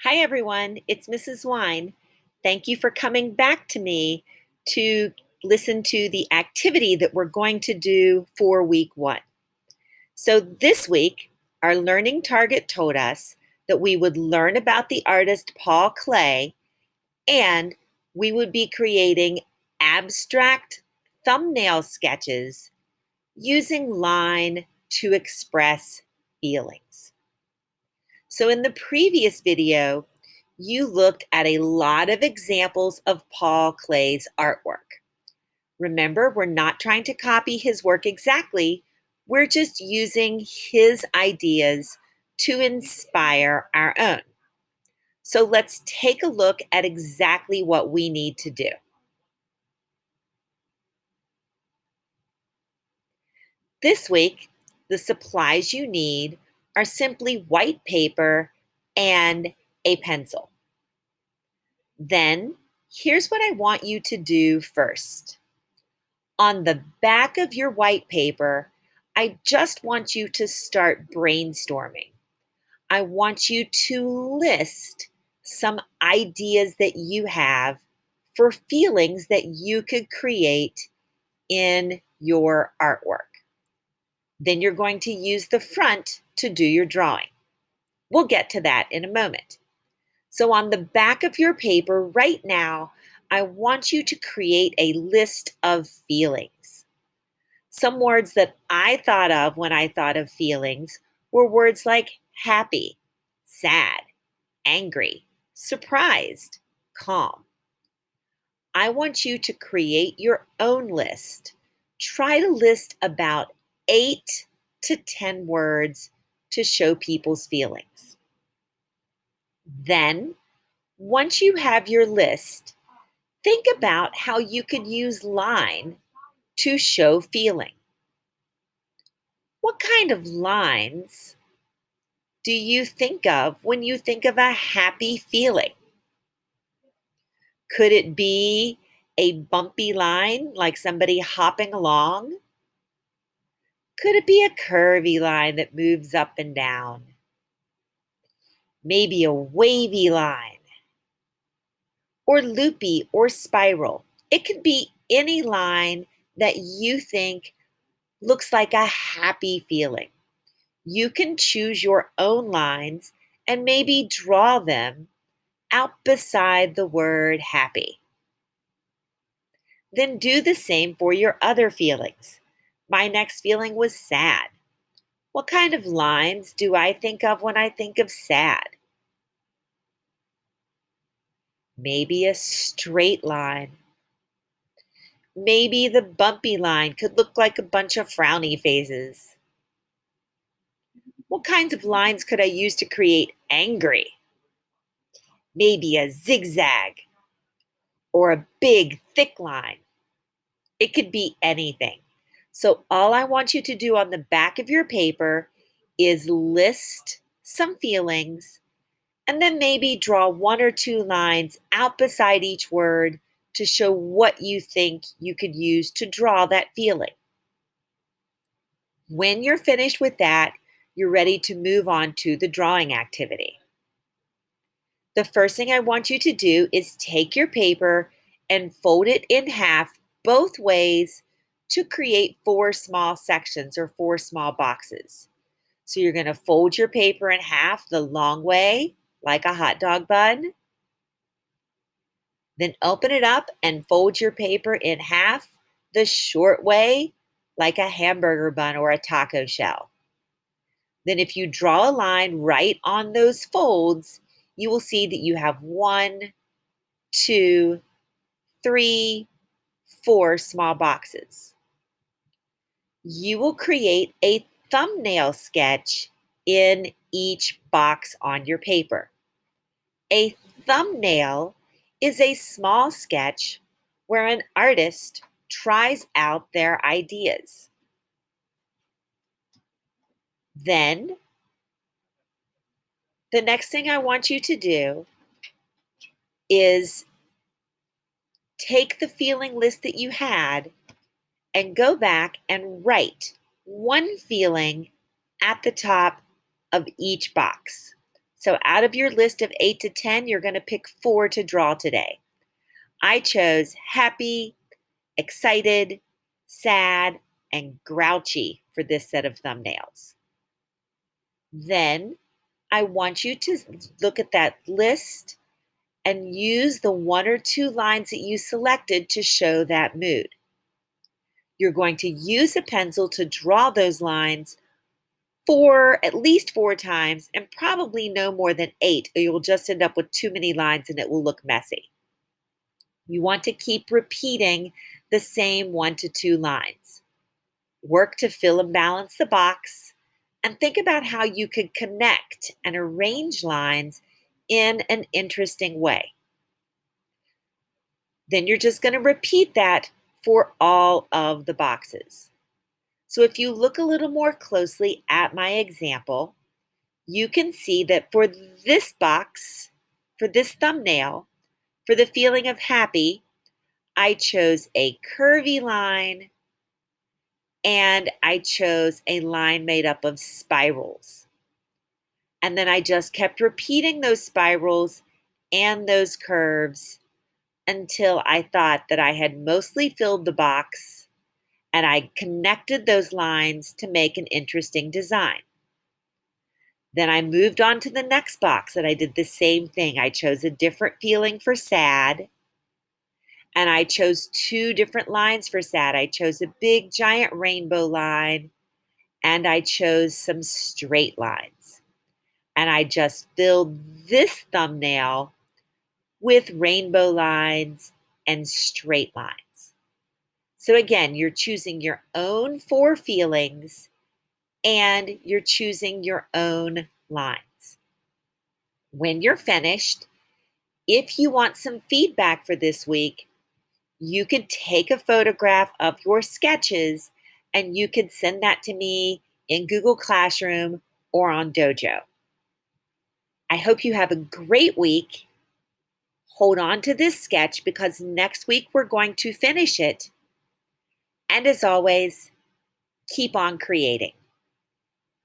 Hi, everyone. It's Mrs. Wine. Thank you for coming back to me to listen to the activity that we're going to do for week one. So, this week, our learning target told us that we would learn about the artist Paul Klee and we would be creating abstract thumbnail sketches using line to express feelings. So in the previous video, you looked at a lot of examples of Paul Klee's artwork. Remember, we're not trying to copy his work exactly. We're just using his ideas to inspire our own. So let's take a look at exactly what we need to do. This week, the supplies you need are simply white paper and a pencil. Then, here's what I want you to do first. On the back of your white paper, I just want you to start brainstorming. I want you to list some ideas that you have for feelings that you could create in your artwork. Then you're going to use the front to do your drawing. We'll get to that in a moment. So on the back of your paper right now, I want you to create a list of feelings. Some words that I thought of when I thought of feelings were words like happy, sad, angry, surprised, calm. I want you to create your own list. Try to list about 8 to 10 words to show people's feelings. Then, once you have your list, think about how you could use line to show feeling. What kind of lines do you think of when you think of a happy feeling? Could it be a bumpy line like somebody hopping along? Could it be a curvy line that moves up and down? Maybe a wavy line, or loopy or spiral. It could be any line that you think looks like a happy feeling. You can choose your own lines and maybe draw them out beside the word happy. Then do the same for your other feelings. My next feeling was sad. What kind of lines do I think of when I think of sad? Maybe a straight line. Maybe the bumpy line could look like a bunch of frowny faces. What kinds of lines could I use to create angry? Maybe a zigzag or a big, thick line. It could be anything. So, all I want you to do on the back of your paper is list some feelings and then maybe draw 1 or 2 lines out beside each word to show what you think you could use to draw that feeling. When you're finished with that, you're ready to move on to the drawing activity. The first thing I want you to do is take your paper and fold it in half both ways to create 4 small sections or 4 small boxes. So you're going to fold your paper in half the long way, like a hot dog bun. Then open it up and fold your paper in half the short way, like a hamburger bun or a taco shell. Then if you draw a line right on those folds, you will see that you have 1, 2, 3, 4 small boxes. You will create a thumbnail sketch in each box on your paper. A thumbnail is a small sketch where an artist tries out their ideas. Then, the next thing I want you to do is take the feeling list that you had and go back and write one feeling at the top of each box. So out of your list of 8 to 10, you're going to pick 4 to draw today. I chose happy, excited, sad, and grouchy for this set of thumbnails. Then I want you to look at that list and use the 1 or 2 lines that you selected to show that mood. You're going to use a pencil to draw those lines at least 4 times, and probably no more than 8, or you'll just end up with too many lines and it will look messy. You want to keep repeating the same 1 to 2 lines. Work to fill and balance the box, and think about how you could connect and arrange lines in an interesting way. Then you're just going to repeat that for all of the boxes. So if you look a little more closely at my example, you can see that for this box, for this thumbnail, for the feeling of happy, I chose a curvy line and I chose a line made up of spirals. And then I just kept repeating those spirals and those curves until I thought that I had mostly filled the box and I connected those lines to make an interesting design. Then I moved on to the next box and I did the same thing. I chose a different feeling for sad, and I chose 2 different lines for sad. I chose a big giant rainbow line and I chose some straight lines. And I just filled this thumbnail with rainbow lines and straight lines. So again, you're choosing your own 4 feelings and you're choosing your own lines. When you're finished, if you want some feedback for this week, you could take a photograph of your sketches and you could send that to me in Google Classroom or on Dojo. I hope you have a great week. Hold on to this sketch because next week we're going to finish it. And as always, keep on creating.